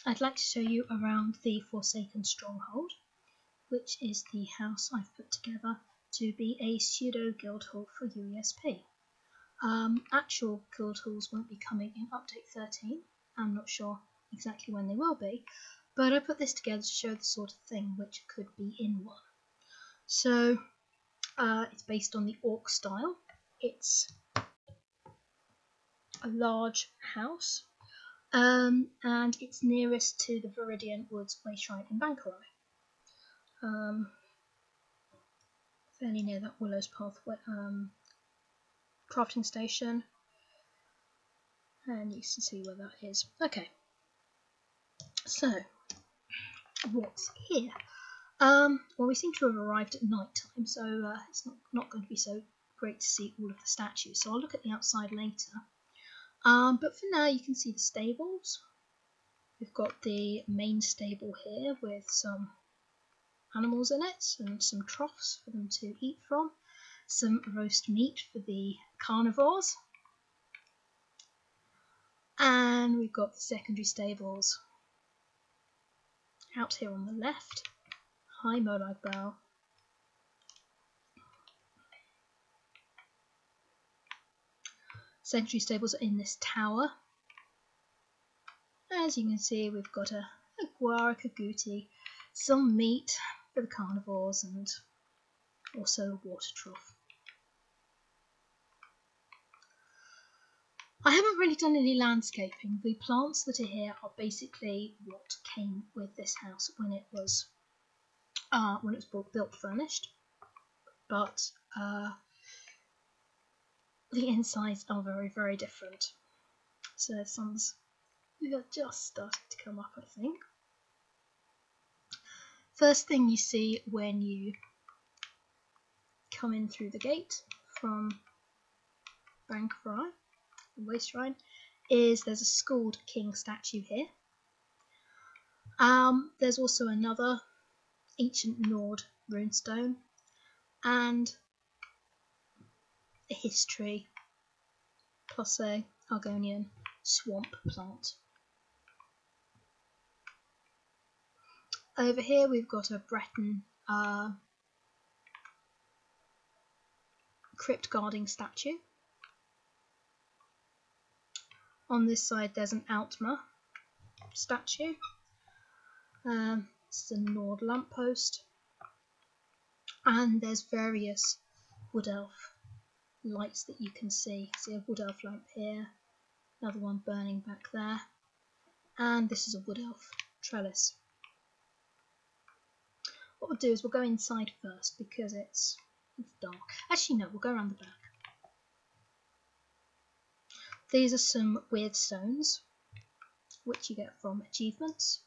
I'd like to show you around the Forsaken Stronghold, which is the house I've put together to be a pseudo Guildhall for UESP. Actual Guildhalls won't be coming in update 13. I'm not sure exactly when they will be, but I put this together to show the sort of thing which could be in one. So it's based on the Orc style. It's a large house, and it's nearest to the Viridian Woods Way Shrine in Bankerai. Fairly near that Willow's Pathway crafting station, and you can see where that is. Okay, so what's here? Well, we seem to have arrived at night time, so it's not going to be so great to see all of the statues, so I'll look at the outside later. But for now you can see the stables. We've got the main stable here with some animals in it and some troughs for them to eat from, some roast meat for the carnivores, and we've got the secondary stables out here on the left. Hi Molag Bell. Secondary stables are in this tower. As you can see, we've got a guarric, a gootee, some meat for the carnivores, and also a water trough. I haven't really done any landscaping. The plants that are here are basically what came with this house when it was built furnished, but the insides are very, very different. So the sun's just starting to come up, I think. First thing you see when you come in through the gate from Bankerai, the Way Shrine, is there's a Scald King statue here. There's also another ancient Nord runestone and a history plus a Argonian swamp plant. Over here we've got a Breton crypt guarding statue. On this side there's an Altmer statue. It's a Nord lamppost, and there's various wood elf lights that you can see. See a wood elf lamp here, another one burning back there, and this is a wood elf trellis. What we'll do is we'll go inside first because it's dark. Actually no, we'll go around the back. These are some weird stones which you get from achievements.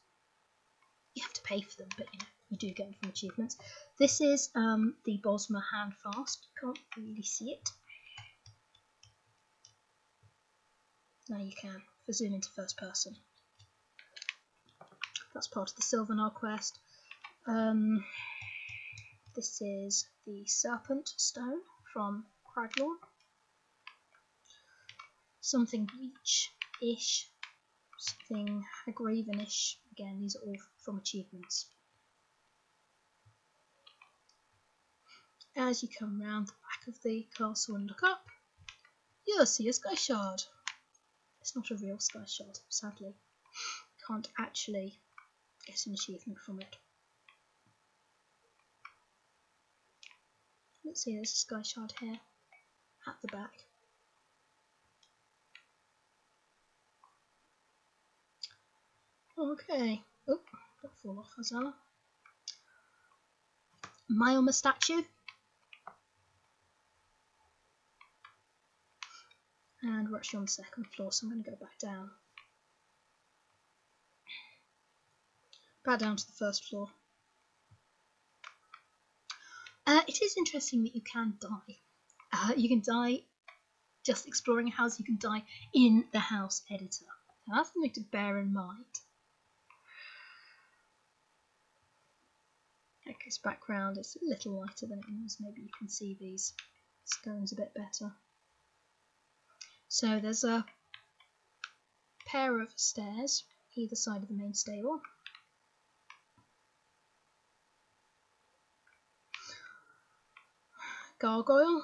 You have to pay for them, but you do get them from achievements. This is the Bosmer Handfast. Can't really see it. Now you can, for zoom into first person. That's part of the Silvernar quest. This is the Serpent Stone from Craglorn. Something Bleach-ish, something Hagraven-ish. Again, these are all from achievements. As you come round the back of the castle and look up, you'll see a sky shard. It's not a real sky shard, sadly. Can't actually get an achievement from it. Let's see, there's a sky shard here at the back. Okay. Oh, don't fall off, Azala. Myelma statue. And we're actually on the second floor, so I'm going to go back down. Back down to the first floor. It is interesting that you can die. You can die just exploring a house, you can die in the house editor. Now that's something to bear in mind. Okay, so background is a little lighter than it was. Maybe you can see these scones a bit better. So there's a pair of stairs either side of the main stable. Gargoyle.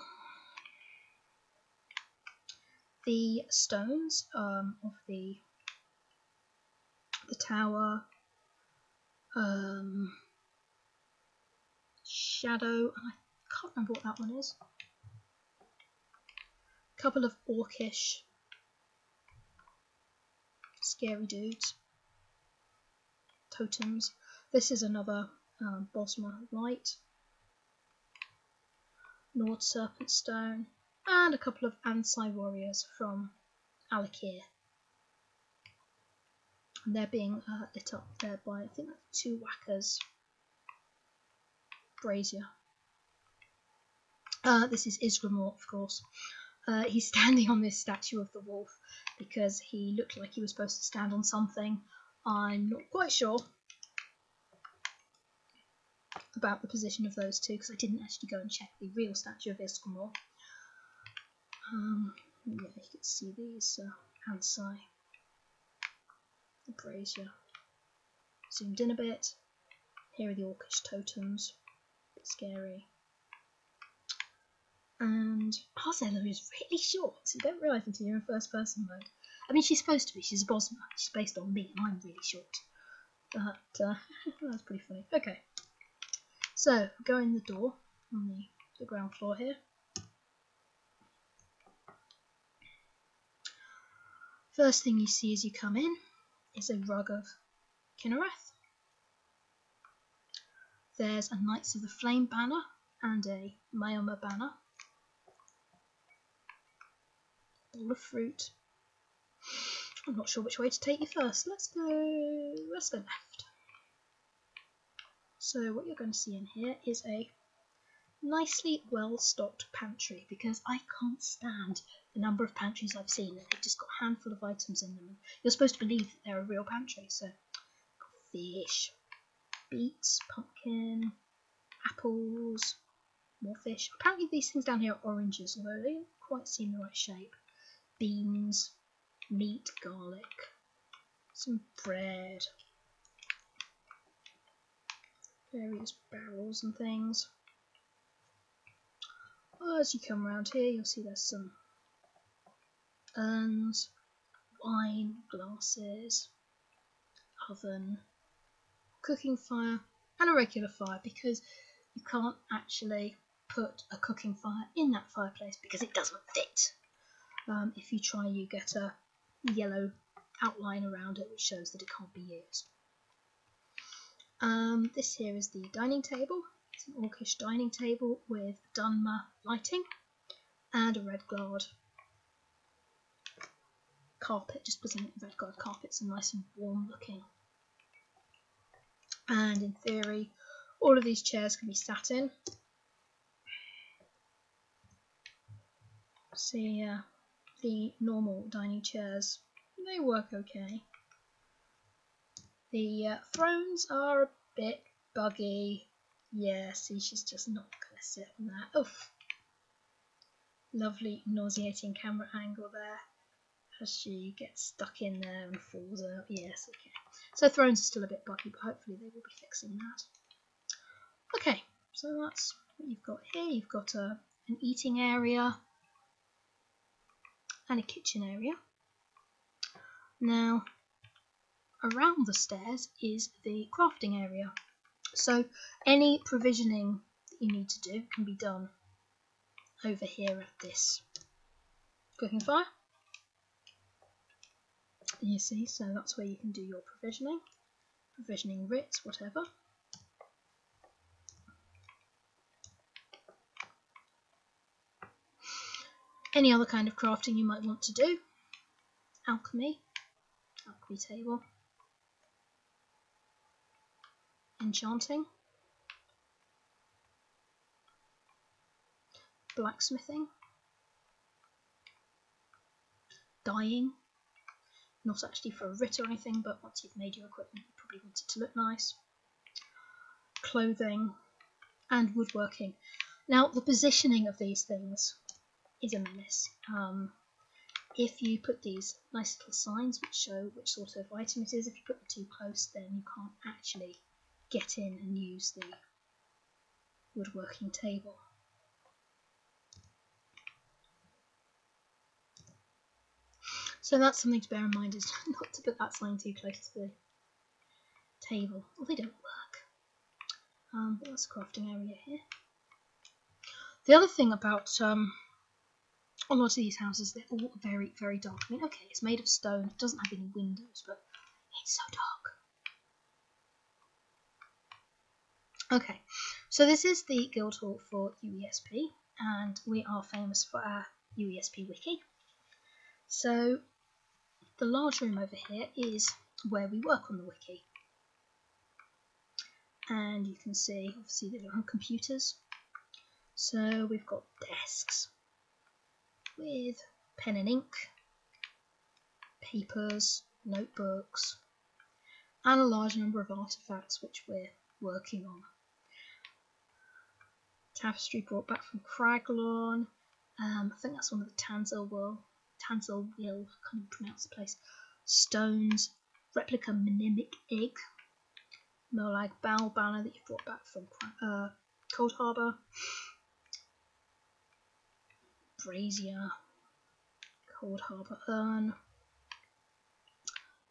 The stones of the tower, shadow, I can't remember what that one is. A couple of orcish scary dudes, totems. This is another Bosma light, Nord Serpent Stone, and a couple of Ansai warriors from Alakir. And they're being lit up there by, I think, 2 whackers. Brazier. This is Isgramor, of course. He's standing on this statue of the wolf because he looked like he was supposed to stand on something. I'm not quite sure about the position of those two because I didn't actually go and check the real statue of Isgramor. Yeah, you can see these Ansai, the brazier. Zoomed in a bit. Here are the orcish totems. A bit scary. And Harzela is really short. You don't realise until you're in first person mode. I mean, she's supposed to be. She's a Bosma. She's based on me, and I'm really short. But that's pretty funny. Okay. So, go in the door on the ground floor here. First thing you see as you come in is a rug of Kinnereth. There's a Knights of the Flame banner and a Mayoma banner. Bowl of fruit. I'm not sure which way to take you first. Let's go left. So what you're going to see in here is a nicely well-stocked pantry, because I can't stand the number of pantries I've seen. They've just got a handful of items in them. You're supposed to believe that they're a real pantry. So fish, beets, pumpkin, apples, more fish. Apparently these things down here are oranges, although they don't quite seem the right shape. Beans, meat, garlic, some bread, various barrels and things. As you come around here, you'll see there's some urns, wine, glasses, oven, cooking fire, and a regular fire, because you can't actually put a cooking fire in that fireplace because it doesn't fit. If you try, you get a yellow outline around it which shows that it can't be used. This here is the dining table. It's an orcish dining table with Dunmer lighting and a red guard carpet, just presenting the red guard carpet, so nice and warm looking. And in theory, all of these chairs can be sat in. See, the normal dining chairs, they work okay. The thrones are a bit buggy. Yeah, see, she's just not going to sit on that. Oof. Lovely nauseating camera angle there as she gets stuck in there and falls out. Yes, okay. So thrones are still a bit buggy, but hopefully they will be fixing that. Okay, so that's what you've got here. You've got an eating area and a kitchen area. Now, around the stairs is the crafting area. So any provisioning that you need to do can be done over here at this cooking fire. You see, so that's where you can do your provisioning writs, whatever. Any other kind of crafting you might want to do. Alchemy table. Enchanting. Blacksmithing. Dyeing. Not actually for a writ or anything, but once you've made your equipment, you probably want it to look nice. Clothing. And woodworking. Now, the positioning of these things is a menace. if you put these nice little signs which show which sort of item it is, if you put them too close, then you can't actually get in and use the woodworking table. So that's something to bear in mind, is not to put that sign too close to the table, or they don't work. But that's a crafting area here. The other thing about a lot of these houses, they're all very, very dark. I mean, okay, it's made of stone, it doesn't have any windows, but it's so dark. Okay, so this is the Guildhall for UESP, and we are famous for our UESP wiki. So the large room over here is where we work on the wiki. And you can see, obviously, they don't have computers. So we've got desks with pen and ink, papers, notebooks, and a large number of artefacts which we're working on. Tapestry brought back from Craglon. I think that's one of the Tanzil Will, I can't pronounce the place. Stones, replica mnemic egg, Molag Bal banner that you brought back from Cold Harbour, brazier, Cold Harbour urn,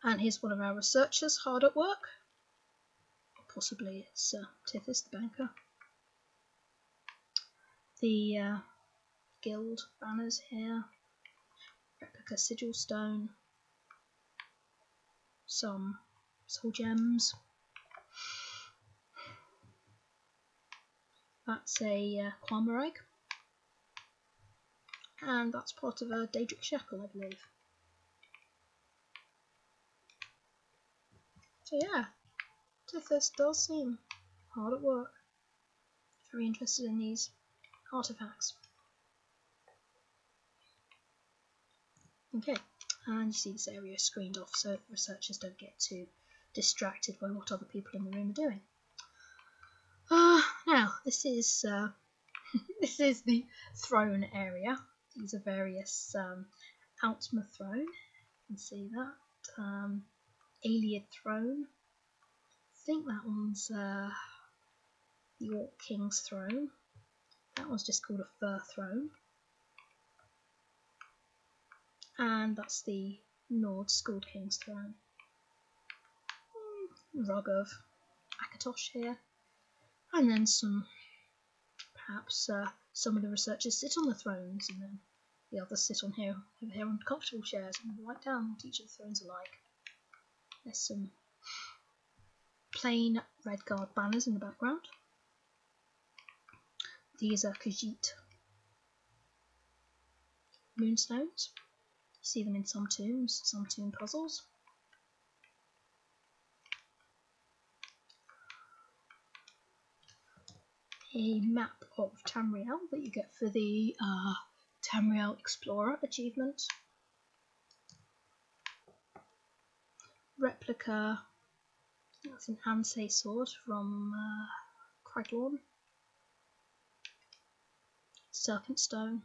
and here's one of our researchers hard at work. Possibly it's Tithis the banker. The guild banners here, replica sigil stone, some soul gems. That's a climber egg, and that's part of a Daedric shackle, I believe. So yeah, Tithis does seem hard at work. Very interested in these artifacts. Okay, and you see this area is screened off so researchers don't get too distracted by what other people in the room are doing. Now this is this is the throne area. These are various Altma throne. You can see that Aliad throne. I think that one's the York King's throne. That one's just called a fur throne. And that's the Nord Skald King's throne. Rug of Akatosh here. And then some, perhaps some of the researchers sit on the thrones, and then the others sit on over here on comfortable chairs and write down what each of the thrones are like. There's some plain red guard banners in the background. These are Khajiit moonstones. You see them in some tombs, some tomb puzzles. A map of Tamriel that you get for the Tamriel Explorer achievement. Replica, that's an Ansei sword from Craglorn. Serpent stone.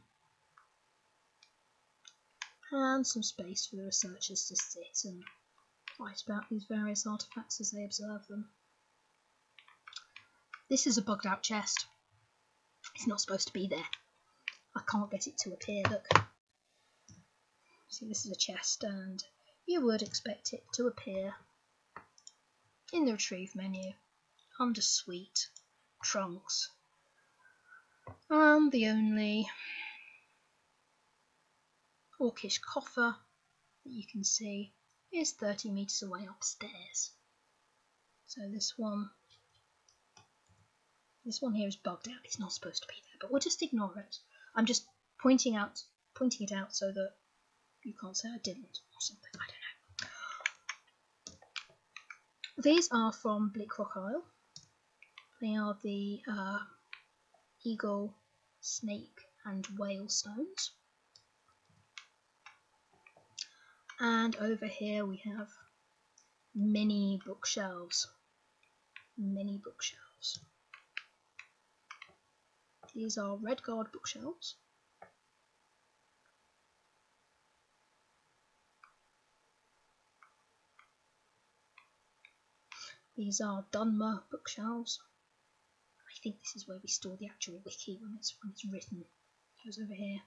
And some space for the researchers to sit and write about these various artifacts as they observe them. This is a bugged out chest. It's not supposed to be there. I can't get it to appear, look. See, this is a chest, and you would expect it to appear in the retrieve menu under suite, trunks. And the only orcish coffer that you can see is 30 metres away upstairs. So this one here is bugged out. It's not supposed to be there, but we'll just ignore it. I'm just pointing it out so that you can't say I didn't or something. I don't know. These are from Bleak Rock Isle. They are the eagle, snake, and whale stones. And over here we have many bookshelves. Many bookshelves. These are Red Guard bookshelves. These are Dunmer bookshelves. I think this is where we store the actual wiki when it's written. It goes over here.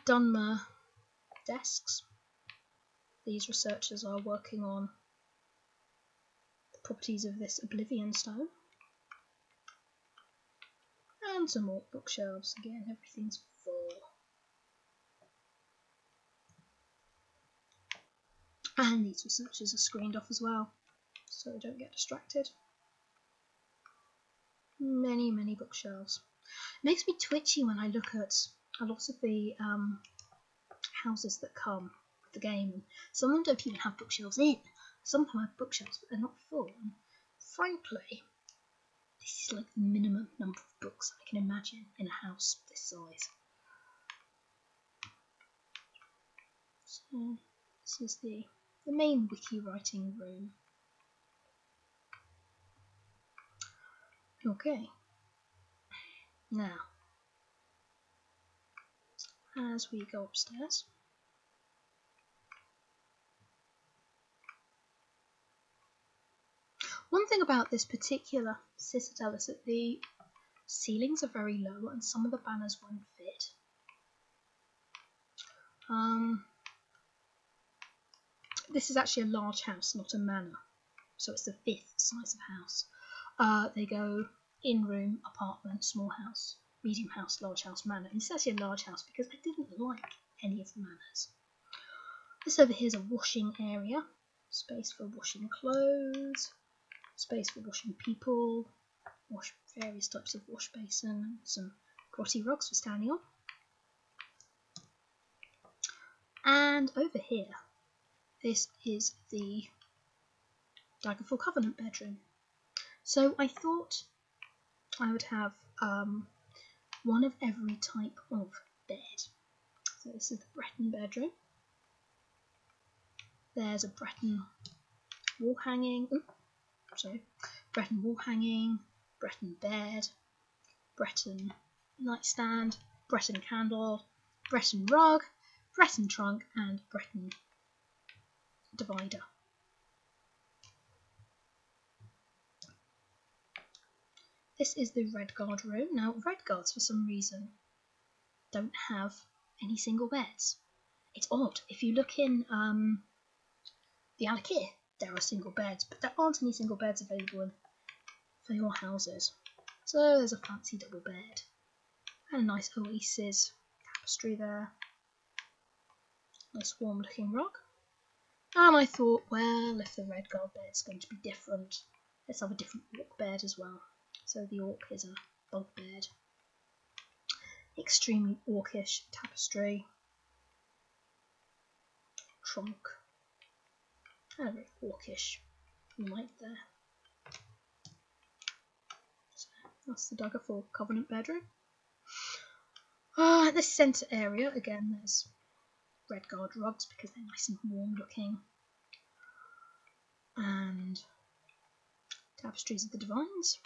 Dunmer desks. These researchers are working on the properties of this Oblivion stone. And some more bookshelves. Again, everything's full. And these researchers are screened off as well, so they don't get distracted. Many, many bookshelves. It makes me twitchy when I look at a lot of the houses that come with the game. Some of them don't even have bookshelves in. Some of them have bookshelves, but they're not full. And frankly, this is like the minimum number of books I can imagine in a house this size. So this is the main wiki writing room. Okay. Now, as we go upstairs, one thing about this particular citadel is that the ceilings are very low and some of the banners won't fit. This is actually a large house, not a manor, so it's the 5th size of house. They go in room, apartment, small house, medium house, large house, manor. And it's actually a large house because I didn't like any of the manors. This over here is a washing area, space for washing clothes, space for washing people, various types of wash basin, some grotty rugs for standing on. And over here, this is the Daggerfall Covenant bedroom. So I thought I would have one of every type of bed. So this is the Breton bedroom. There's a Breton wall hanging. Breton wall hanging, Breton bed, Breton nightstand, Breton candle, Breton rug, Breton trunk, and Breton divider. This is the Red Guard room. Now, Red Guards, for some reason, don't have any single beds. It's odd. If you look in the Alakir, there are single beds, but there aren't any single beds available for your houses. So there's a fancy double bed and a nice oasis tapestry there. Nice warm looking rug. And I thought, well, if the Red Guard bed's going to be different, let's have a different orc bed as well. So the orc is a bunk bed. Extremely orcish tapestry. Trunk. And a very orcish light there. So that's the Daggerfall Covenant bedroom. This centre area, again, there's Red Guard rugs because they're nice and warm looking. And tapestries of the Divines.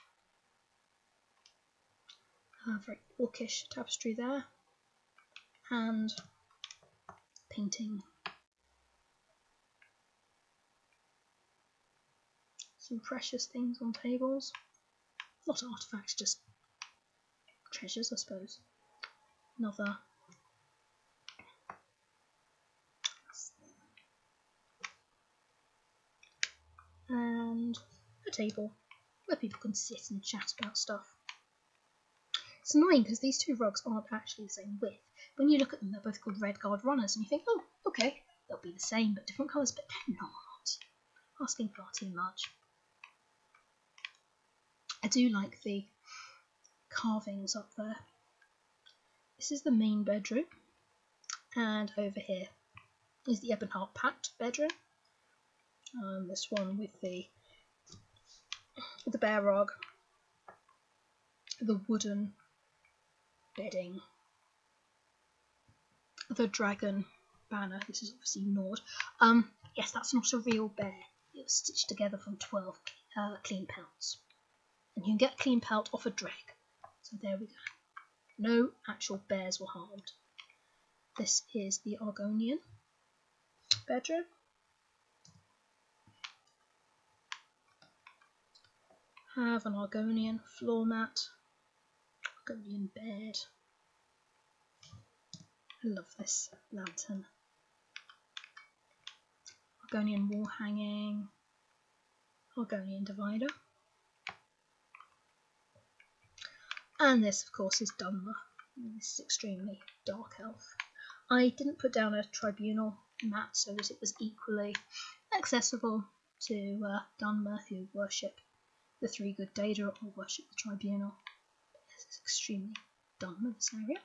Very orcish tapestry there. And painting. Some precious things on tables. Not artifacts, just treasures, I suppose. Another. And a table where people can sit and chat about stuff. It's annoying because these two rugs aren't actually the same width. When you look at them, they're both called Red Guard runners, and you think, oh, okay, they'll be the same but different colours, but they're not. Asking far too much. I do like the carvings up there. This is the main bedroom, and over here is the Ebonheart Pact bedroom. This one with the bear rug, the wooden bedding, the dragon banner. This is obviously Nord. Yes, that's not a real bear. It was stitched together from 12 clean pelts. And you can get a clean pelt off a dreg. So there we go. No actual bears were harmed. This is the Argonian bedroom. have an Argonian floor mat, Argonian bed. I love this lantern. Argonian wall hanging, Argonian divider. And this, of course, is Dunmer. This is extremely dark elf. I didn't put down a tribunal mat so that it was equally accessible to Dunmer, who worship the three good Data or worship the tribunal. This is extremely Dunmer, this area.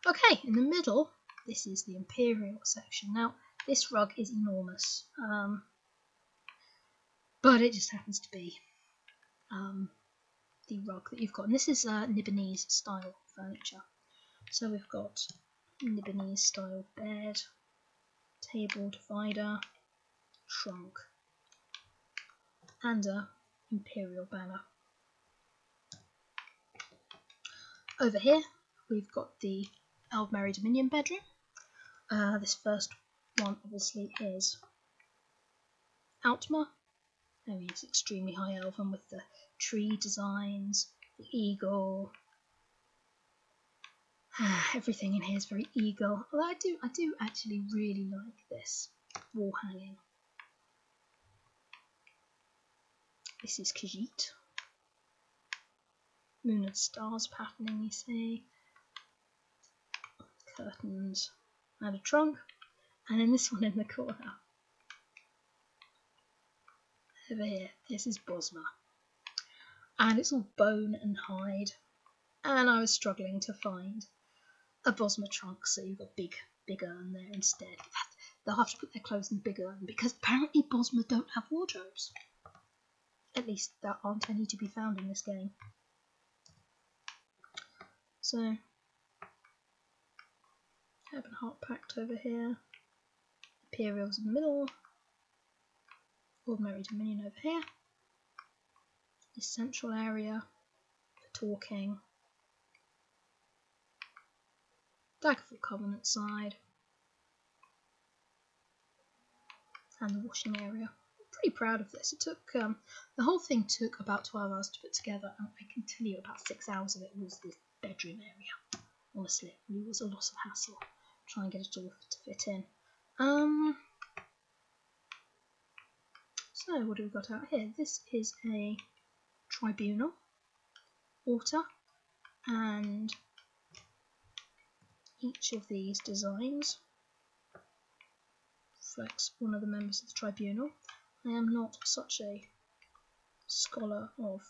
Okay, in the middle, this is the Imperial section. Now, this rug is enormous, but it just happens to be the rug that you've got. And this is Nibonese style furniture. So we've got Nibonese style bed, table divider, trunk, and a Imperial banner. Over here, we've got the Aldmeri Dominion bedroom. This first one obviously is Outmer. I mean, it's extremely high elven with the tree designs, the eagle. Everything in here is very eagle. Although I do actually really like this wall hanging. This is Khajiit. Moon and stars patterning, you see. Curtains and a trunk. And then this one in the corner. Over here, this is Bosma. And it's all bone and hide. And I was struggling to find a Bosma trunk, so you've got big urn there instead. They'll have to put their clothes in the big urn because apparently Bosma don't have wardrobes. At least there aren't any to be found in this game. So, Urban Heart Pact over here. Imperials in the middle. Ordinary Dominion over here. This central area for talking. Daggerfall Covenant side. And the washing area. I'm pretty proud of this. It took the whole thing took about 12 hours to put together, and I can tell you about 6 hours of it was the bedroom area. Honestly, it was a lot of hassle trying to get it all to fit in. So what do we got out here? This is a tribunal altar, and each of these designs reflects one of the members of the tribunal. I am not such a scholar of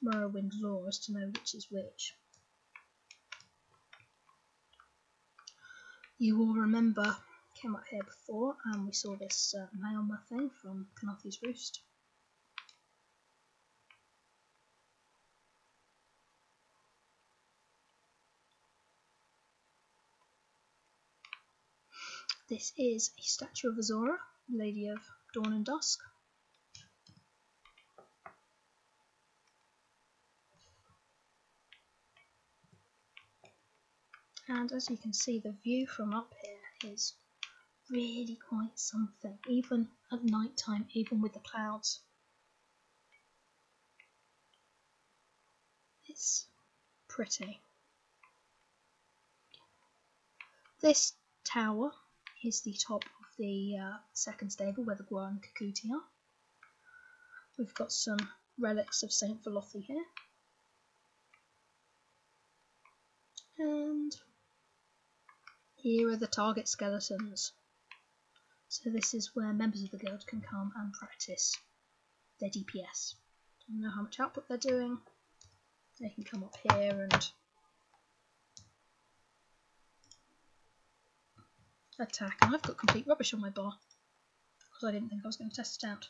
Morrowind lore as to know which is which. You will remember, came up here before, and we saw this Maelma thing from Kanathi's Roost. This is a statue of Azora, Lady of Dawn and Dusk. And as you can see, the view from up here is really quite something, even at night time, even with the clouds. It's pretty. This tower is the top of the second stable where the Gwar and Kakuti are. We've got some relics of Saint Velothi here. And here are the target skeletons. So this is where members of the guild can come and practice their DPS. Don't know how much output they're doing. They can come up here and attack. And I've got complete rubbish on my bar because I didn't think I was going to test it out.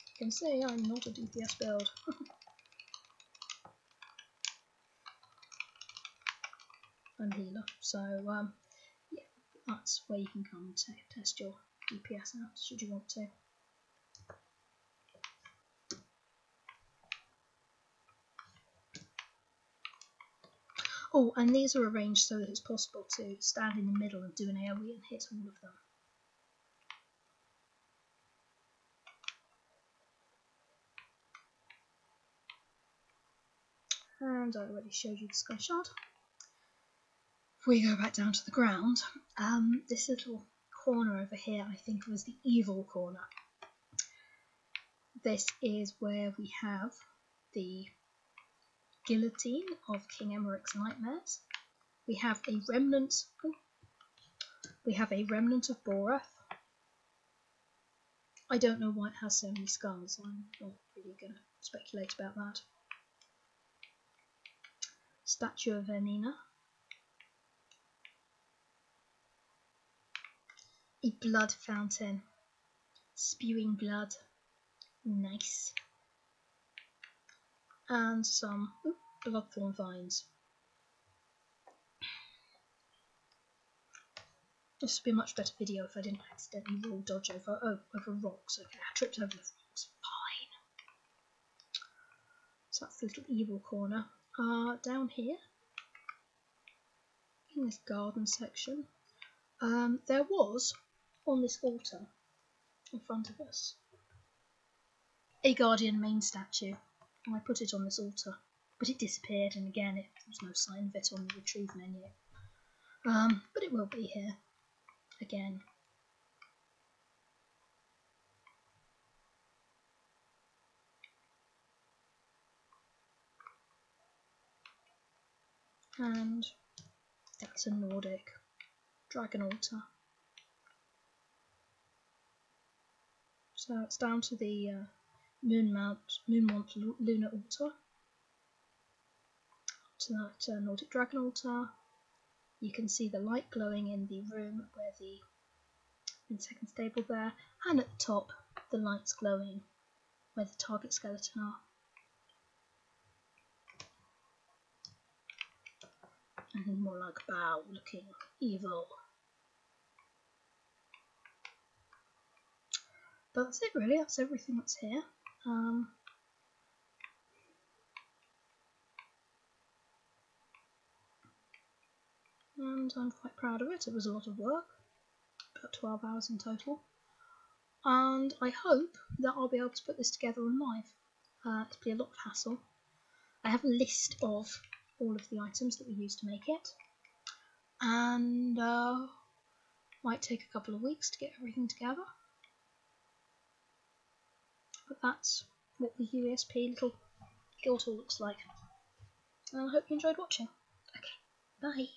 You can see I'm not a DPS build. I'm healer, so yeah, that's where you can come to test your DPS out, should you want to. Oh, and these are arranged so that it's possible to stand in the middle and do an AoE and hit all of them. And I already showed you the sky shard. If we go back down to the ground, this little corner over here I think was the evil corner. This is where we have the guillotine of King Emmerich's nightmares. We have a remnant. We have a remnant of Borath. I don't know why it has so many skulls. I'm not really going to speculate about that. Statue of Vernina. A blood fountain. Spewing blood. Nice. And some bloodthorn vines. This would be a much better video if I didn't accidentally roll dodge over rocks. Okay, I tripped over the rocks. Fine. So that's the little evil corner. Down here, in this garden section, there was, on this altar in front of us, a guardian main statue. And I put it on this altar, but it disappeared, and again, there was no sign of it on the retrieve menu. But it will be here again. And that's a Nordic dragon altar. So it's down to the Moonmont lunar altar. To that Nordic dragon altar. You can see the light glowing in the room where in the second stable there, and at the top the lights glowing where the target skeleton are. And more like Bow looking evil. But that's it really, that's everything that's here. And I'm quite proud of it. It was a lot of work, about 12 hours in total. And I hope that I'll be able to put this together on live. It'll be a lot of hassle. I have a list of all of the items that we used to make it. And might take a couple of weeks to get everything together. But that's what the UESP little Guildhall looks like. And I hope you enjoyed watching. Okay, bye.